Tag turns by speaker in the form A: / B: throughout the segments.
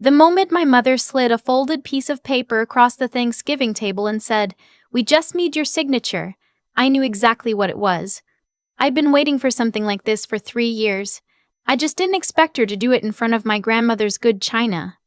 A: The moment my mother slid a folded piece of paper across the Thanksgiving table and said, "We just need your signature," I knew exactly what it was. I'd been waiting for something like this for 3 years. I just didn't expect her to do it in front of my grandmother's good china.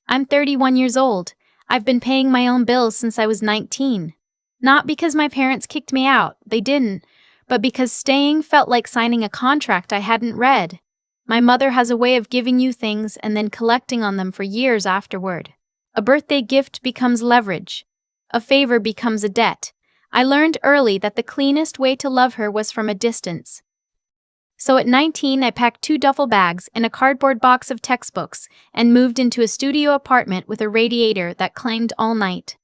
A: I'm 31 years old. I've been paying my own bills since I was 19. Not because my parents kicked me out, they didn't, but because staying felt like signing a contract I hadn't read. My mother has a way of giving you things and then collecting on them for years afterward. A birthday gift becomes leverage. A favor becomes a debt. I learned early that the cleanest way to love her was from a distance. So at 19, I packed 2 duffel bags and a cardboard box of textbooks and moved into a studio apartment with a radiator that clanged all night.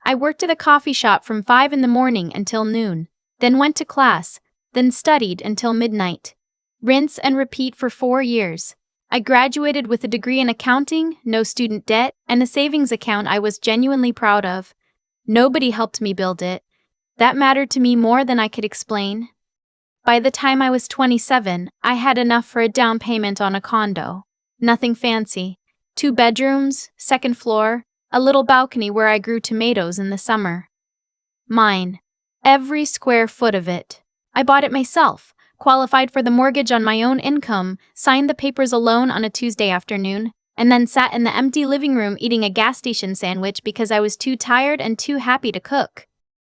A: I worked at a coffee shop from 5 in the morning until noon, then went to class, then studied until midnight. Rinse and repeat for 4 years. I graduated with a degree in accounting, no student debt, and a savings account I was genuinely proud of. Nobody helped me build it. That mattered to me more than I could explain. By the time I was 27, I had enough for a down payment on a condo. Nothing fancy. 2 bedrooms, 2nd floor, a little balcony where I grew tomatoes in the summer. Mine. Every square foot of it. I bought it myself, qualified for the mortgage on my own income, signed the papers alone on a Tuesday afternoon, and then sat in the empty living room eating a gas station sandwich because I was too tired and too happy to cook.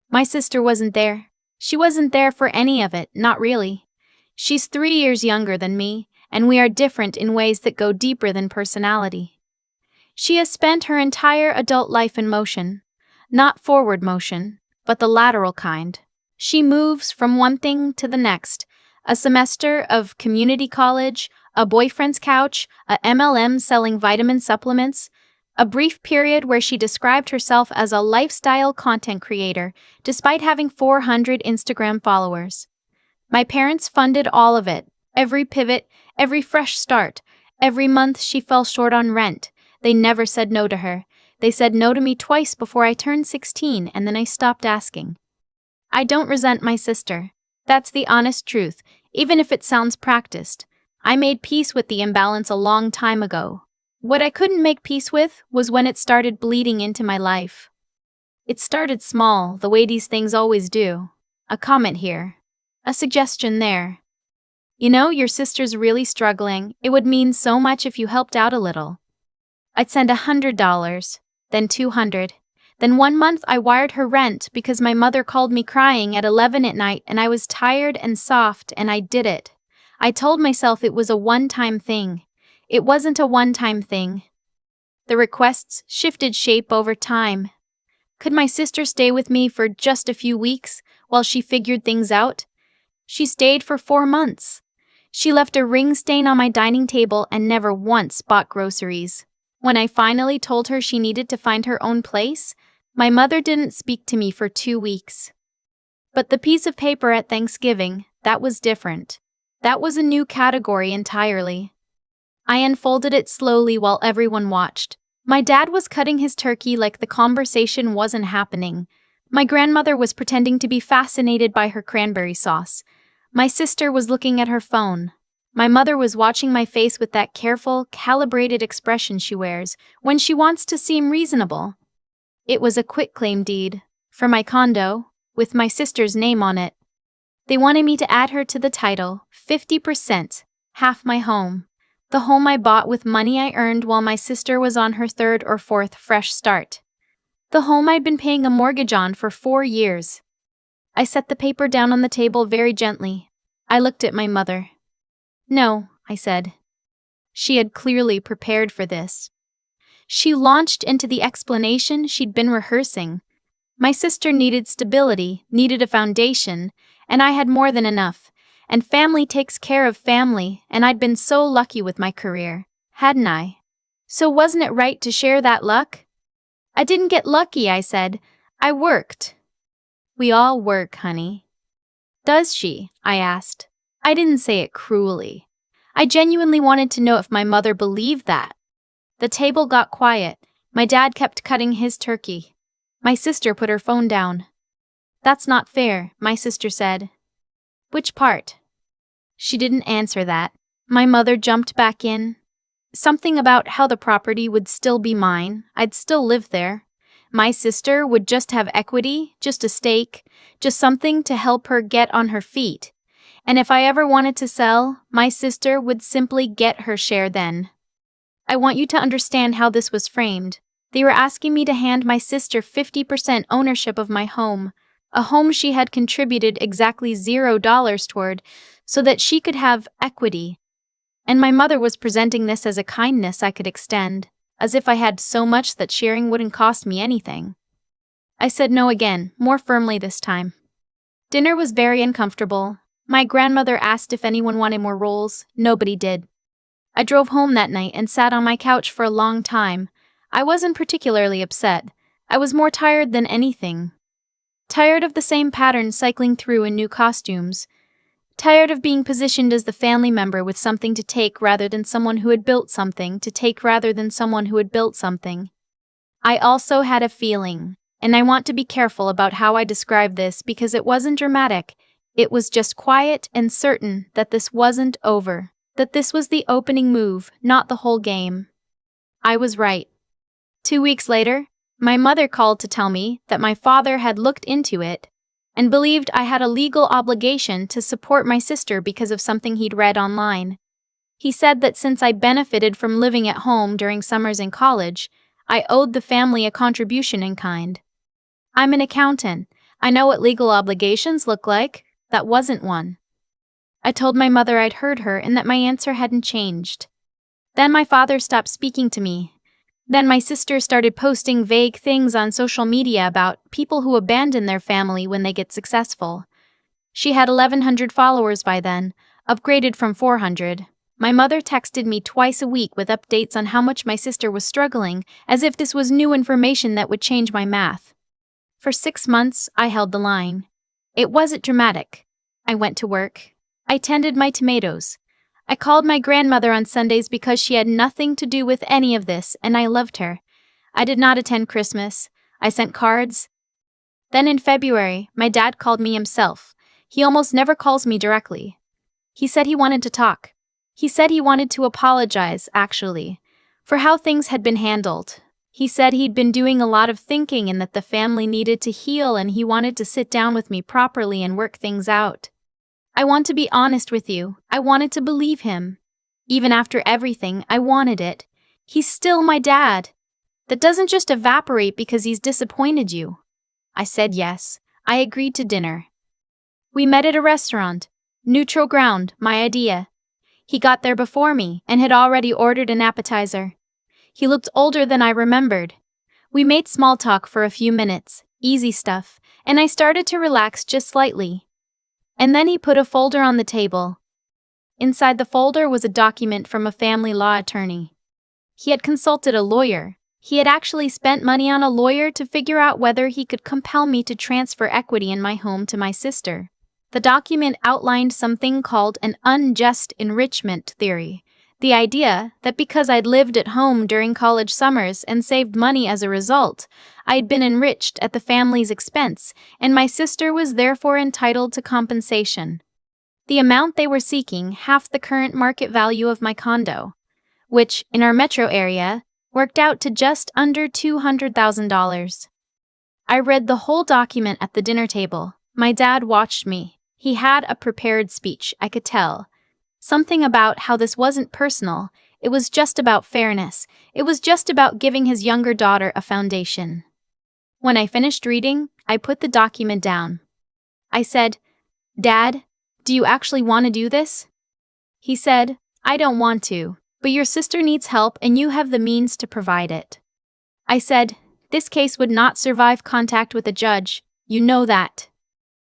A: My sister wasn't there. She wasn't there for any of it, not really. She's 3 years younger than me, and we are different in ways that go deeper than personality. She has spent her entire adult life in motion. Not forward motion, but the lateral kind. She moves from one thing to the next. A semester of community college, a boyfriend's couch, a MLM selling vitamin supplements, a brief period where she described herself as a lifestyle content creator, despite having 400 Instagram followers. My parents funded all of it, every pivot, every fresh start. Every month she fell short on rent. They never said no to her. They said no to me twice before I turned 16, and then I stopped asking. I don't resent my sister. That's the honest truth, even if it sounds practiced. I made peace with the imbalance a long time ago. What I couldn't make peace with was when it started bleeding into my life. It started small, the way these things always do. A comment here. A suggestion there. You know, your sister's really struggling. It would mean so much if you helped out a little. I'd send $100, then $200. Then one month I wired her rent because my mother called me crying at 11 at night and I was tired and soft and I did it. I told myself it was a one-time thing. It wasn't a one-time thing. The requests shifted shape over time. Could my sister stay with me for just a few weeks while she figured things out? She stayed for 4 months. She left a ring stain on my dining table and never once bought groceries. When I finally told her she needed to find her own place, my mother didn't speak to me for 2 weeks. But the piece of paper at Thanksgiving, that was different. That was a new category entirely. I unfolded it slowly while everyone watched. My dad was cutting his turkey like the conversation wasn't happening. My grandmother was pretending to be fascinated by her cranberry sauce. My sister was looking at her phone. My mother was watching my face with that careful, calibrated expression she wears when she wants to seem reasonable. It was a quitclaim deed for my condo, with my sister's name on it. They wanted me to add her to the title, 50%, half my home. The home I bought with money I earned while my sister was on her 3rd or 4th fresh start. The home I'd been paying a mortgage on for 4 years. I set the paper down on the table very gently. I looked at my mother. No, I said. She had clearly prepared for this. She launched into the explanation she'd been rehearsing. My sister needed stability, needed a foundation, and I had more than enough. And family takes care of family, and I'd been so lucky with my career, hadn't I? So wasn't it right to share that luck? I didn't get lucky, I said. I worked. We all work, honey. Does she? I asked. I didn't say it cruelly. I genuinely wanted to know if my mother believed that. The table got quiet. My dad kept cutting his turkey. My sister put her phone down. That's not fair, my sister said. Which part? She didn't answer that. My mother jumped back in. Something about how the property would still be mine, I'd still live there. My sister would just have equity, just a stake, just something to help her get on her feet. And if I ever wanted to sell, my sister would simply get her share then. I want you to understand how this was framed. They were asking me to hand my sister 50% ownership of my home, a home she had contributed exactly $0 toward, so that she could have equity. And my mother was presenting this as a kindness I could extend, as if I had so much that sharing wouldn't cost me anything. I said no again, more firmly this time. Dinner was very uncomfortable. My grandmother asked if anyone wanted more rolls. Nobody did. I drove home that night and sat on my couch for a long time. I wasn't particularly upset. I was more tired than anything. Tired of the same pattern cycling through in new costumes. Tired of being positioned as the family member with something to take rather than someone who had built something to take rather than someone who had built something. I also had a feeling, and I want to be careful about how I describe this because it wasn't dramatic. It was just quiet and certain that this wasn't over, that this was the opening move, not the whole game. I was right. 2 weeks later, my mother called to tell me that my father had looked into it and believed I had a legal obligation to support my sister because of something he'd read online. He said that since I benefited from living at home during summers in college, I owed the family a contribution in kind. I'm an accountant. I know what legal obligations look like. That wasn't one. I told my mother I'd heard her and that my answer hadn't changed. Then my father stopped speaking to me. Then my sister started posting vague things on social media about people who abandon their family when they get successful. She had 1,100 followers by then, upgraded from 400. My mother texted me twice a week with updates on how much my sister was struggling, as if this was new information that would change my math. For 6 months, I held the line. It wasn't dramatic. I went to work. I tended my tomatoes. I called my grandmother on Sundays because she had nothing to do with any of this, and I loved her. I did not attend Christmas. I sent cards. Then in February, my dad called me himself. He almost never calls me directly. He said he wanted to talk. He said he wanted to apologize, actually, for how things had been handled. He said he'd been doing a lot of thinking and that the family needed to heal and he wanted to sit down with me properly and work things out. I want to be honest with you. I wanted to believe him. Even after everything, I wanted it. He's still my dad. That doesn't just evaporate because he's disappointed you. I said yes. I agreed to dinner. We met at a restaurant. Neutral ground, my idea. He got there before me and had already ordered an appetizer. He looked older than I remembered. We made small talk for a few minutes, easy stuff, and I started to relax just slightly. And then he put a folder on the table. Inside the folder was a document from a family law attorney. He had consulted a lawyer. He had actually spent money on a lawyer to figure out whether he could compel me to transfer equity in my home to my sister. The document outlined something called an unjust enrichment theory. The idea that because I'd lived at home during college summers and saved money as a result, I'd been enriched at the family's expense, and my sister was therefore entitled to compensation. The amount they were seeking, half the current market value of my condo, which, in our metro area, worked out to just under $200,000. I read the whole document at the dinner table. My dad watched me. He had a prepared speech, I could tell. Something about how this wasn't personal. It was just about fairness. It was just about giving his younger daughter a foundation. When I finished reading, I put the document down. I said, "Dad, do you actually want to do this?" He said, "I don't want to, but your sister needs help and you have the means to provide it." I said, "This case would not survive contact with a judge. You know that."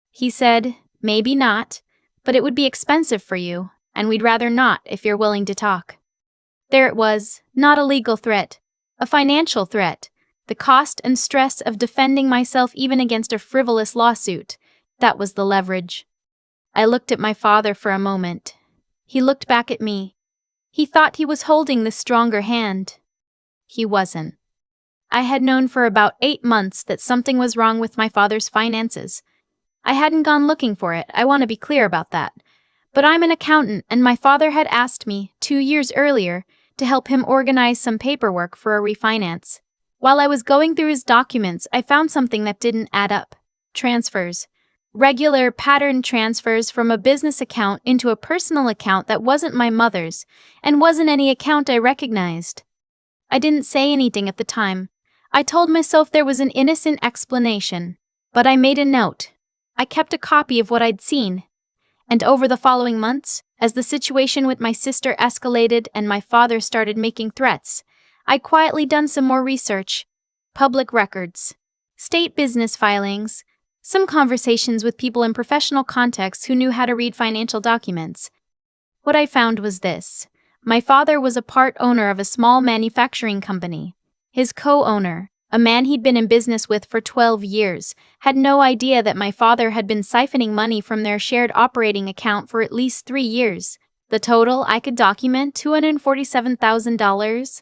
A: He said, "Maybe not, but it would be expensive for you. And we'd rather not if you're willing to talk." There it was, not a legal threat, a financial threat, the cost and stress of defending myself even against a frivolous lawsuit. That was the leverage. I looked at my father for a moment. He looked back at me. He thought he was holding the stronger hand. He wasn't. I had known for about 8 months that something was wrong with my father's finances. I hadn't gone looking for it, I want to be clear about that. But I'm an accountant, and my father had asked me, 2 years earlier, to help him organize some paperwork for a refinance. While I was going through his documents, I found something that didn't add up. Transfers. Regular pattern transfers from a business account into a personal account that wasn't my mother's, and wasn't any account I recognized. I didn't say anything at the time. I told myself there was an innocent explanation, but I made a note. I kept a copy of what I'd seen. And over the following months, as the situation with my sister escalated and my father started making threats, I quietly done some more research. Public records, state business filings, some conversations with people in professional contexts who knew how to read financial documents. What I found was this. My father was a part owner of a small manufacturing company. His co-owner, a man he'd been in business with for 12 years, had no idea that my father had been siphoning money from their shared operating account for at least 3 years. The total I could document, $247,000.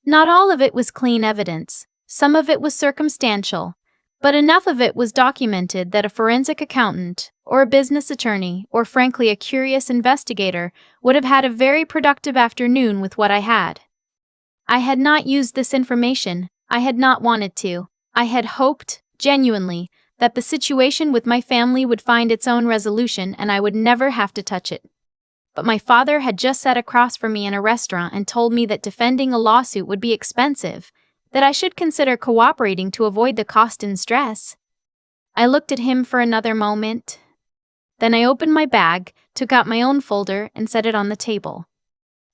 A: Not all of it was clean evidence. Some of it was circumstantial. But enough of it was documented that a forensic accountant, or a business attorney, or frankly a curious investigator, would have had a very productive afternoon with what I had. I had not used this information. I had not wanted to. I had hoped, genuinely, that the situation with my family would find its own resolution and I would never have to touch it. But my father had just sat across from me in a restaurant and told me that defending a lawsuit would be expensive, that I should consider cooperating to avoid the cost and stress. I looked at him for another moment. Then I opened my bag, took out my own folder, and set it on the table.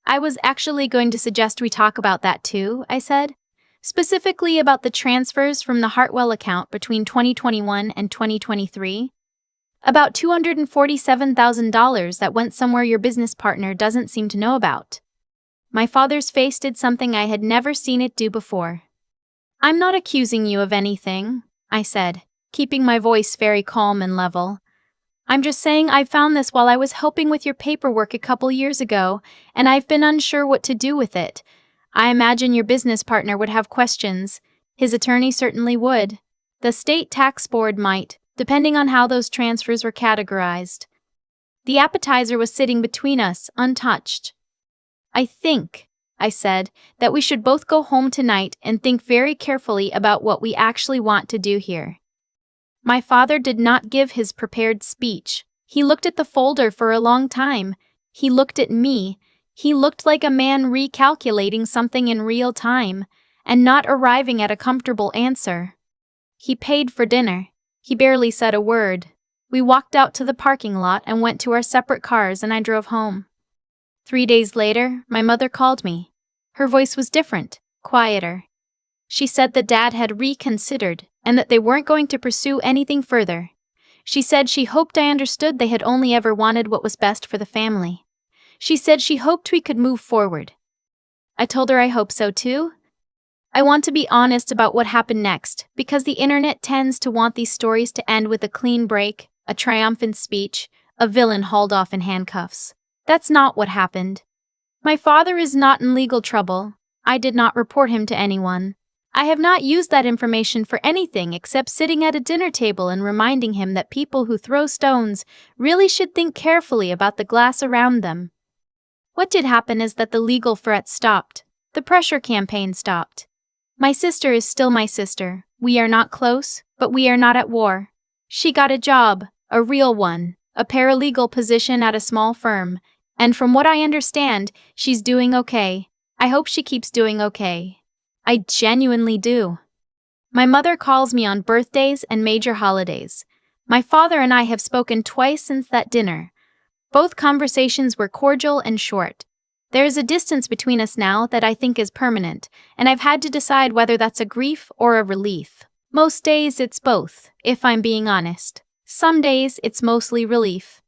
A: I was actually going to suggest we talk about that too, I said. Specifically about the transfers from the Hartwell account between 2021 and 2023. About $247,000 that went somewhere your business partner doesn't seem to know about. My father's face did something I had never seen it do before. I'm not accusing you of anything, I said, keeping my voice very calm and level. I'm just saying I found this while I was helping with your paperwork a couple years ago, and I've been unsure what to do with it. I imagine your business partner would have questions. His attorney certainly would. The state tax board might, depending on how those transfers were categorized. The appetizer was sitting between us, untouched. I think, I said, that we should both go home tonight and think very carefully about what we actually want to do here. My father did not give his prepared speech. He looked at the folder for a long time. He looked at me. He looked like a man recalculating something in real time and not arriving at a comfortable answer. He paid for dinner. He barely said a word. We walked out to the parking lot and went to our separate cars, and I drove home. 3 days later, my mother called me. Her voice was different, quieter. She said that Dad had reconsidered and that they weren't going to pursue anything further. She said she hoped I understood they had only ever wanted what was best for the family. She said she hoped we could move forward. I told her I hope so too. I want to be honest about what happened next, because the internet tends to want these stories to end with a clean break, a triumphant speech, a villain hauled off in handcuffs. That's not what happened. My father is not in legal trouble. I did not report him to anyone. I have not used that information for anything except sitting at a dinner table and reminding him that people who throw stones really should think carefully about the glass around them. What did happen is that the legal threats stopped. The pressure campaign stopped. My sister is still my sister. We are not close, but we are not at war. She got a job, a real one, a paralegal position at a small firm, and from what I understand, she's doing okay. I hope she keeps doing okay. I genuinely do. My mother calls me on birthdays and major holidays. My father and I have spoken twice since that dinner. Both conversations were cordial and short. There is a distance between us now that I think is permanent, and I've had to decide whether that's a grief or a relief. Most days it's both, if I'm being honest. Some days it's mostly relief.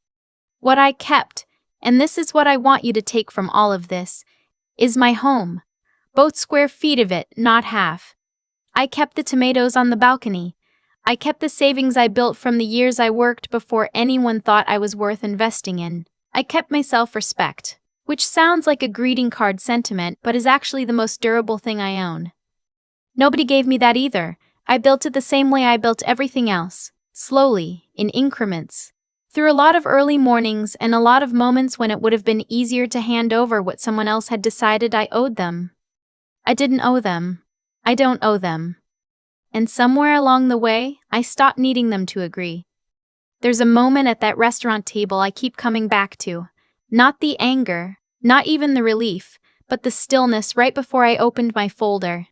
A: What I kept, and this is what I want you to take from all of this, is my home. Both square feet of it, not half. I kept the tomatoes on the balcony. I kept the savings I built from the years I worked before anyone thought I was worth investing in. I kept my self-respect, which sounds like a greeting card sentiment but is actually the most durable thing I own. Nobody gave me that either. I built it the same way I built everything else, slowly, in increments. Through a lot of early mornings and a lot of moments when it would have been easier to hand over what someone else had decided I owed them. I didn't owe them. I don't owe them. And somewhere along the way, I stopped needing them to agree. There's a moment at that restaurant table I keep coming back to. Not the anger, not even the relief, but the stillness right before I opened my folder.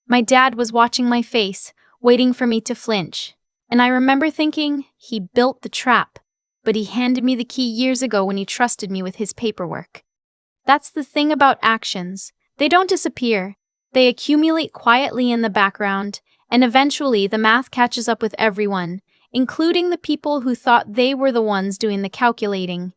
A: My dad was watching my face, waiting for me to flinch. And I remember thinking, he built the trap, but he handed me the key years ago when he trusted me with his paperwork. That's the thing about actions. They don't disappear. They accumulate quietly in the background, and eventually the math catches up with everyone, including the people who thought they were the ones doing the calculating.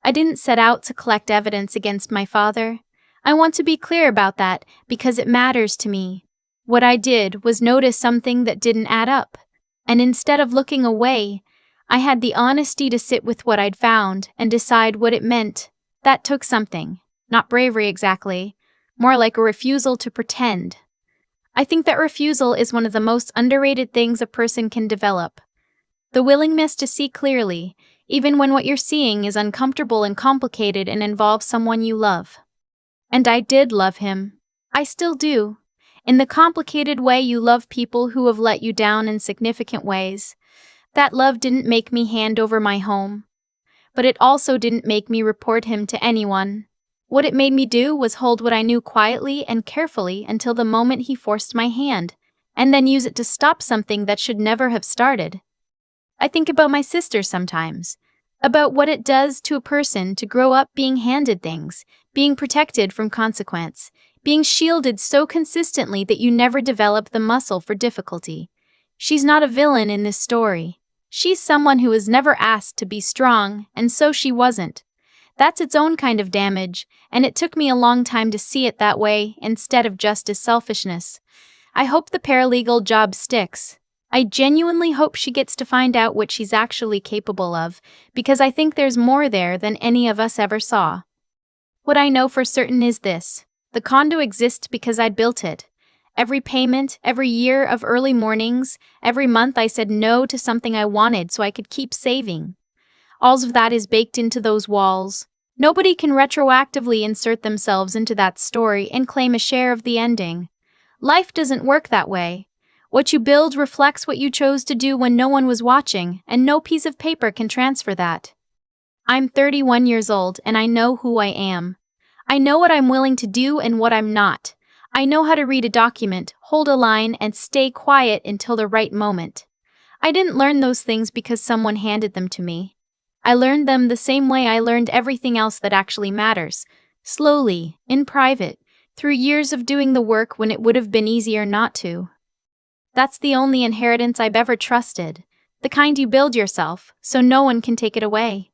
A: I didn't set out to collect evidence against my father. I want to be clear about that because it matters to me. What I did was notice something that didn't add up, and instead of looking away, I had the honesty to sit with what I'd found and decide what it meant. That took something. Not bravery exactly, more like a refusal to pretend. I think that refusal is one of the most underrated things a person can develop. The willingness to see clearly, even when what you're seeing is uncomfortable and complicated and involves someone you love. And I did love him. I still do. In the complicated way you love people who have let you down in significant ways. That love didn't make me hand over my home. But it also didn't make me report him to anyone. What it made me do was hold what I knew quietly and carefully until the moment he forced my hand, and then use it to stop something that should never have started. I think about my sister sometimes, about what it does to a person to grow up being handed things, being protected from consequence, being shielded so consistently that you never develop the muscle for difficulty. She's not a villain in this story. She's someone who was never asked to be strong, and so she wasn't. That's its own kind of damage, and it took me a long time to see it that way instead of just as selfishness. I hope the paralegal job sticks. I genuinely hope she gets to find out what she's actually capable of, because I think there's more there than any of us ever saw. What I know for certain is this: the condo exists because I built it. Every payment, every year of early mornings, every month I said no to something I wanted so I could keep saving. All of that is baked into those walls. Nobody can retroactively insert themselves into that story and claim a share of the ending. Life doesn't work that way. What you build reflects what you chose to do when no one was watching, and no piece of paper can transfer that. I'm 31 years old, and I know who I am. I know what I'm willing to do and what I'm not. I know how to read a document, hold a line, and stay quiet until the right moment. I didn't learn those things because someone handed them to me. I learned them the same way I learned everything else that actually matters. Slowly, in private, through years of doing the work when it would have been easier not to. That's the only inheritance I've ever trusted. The kind you build yourself, so no one can take it away.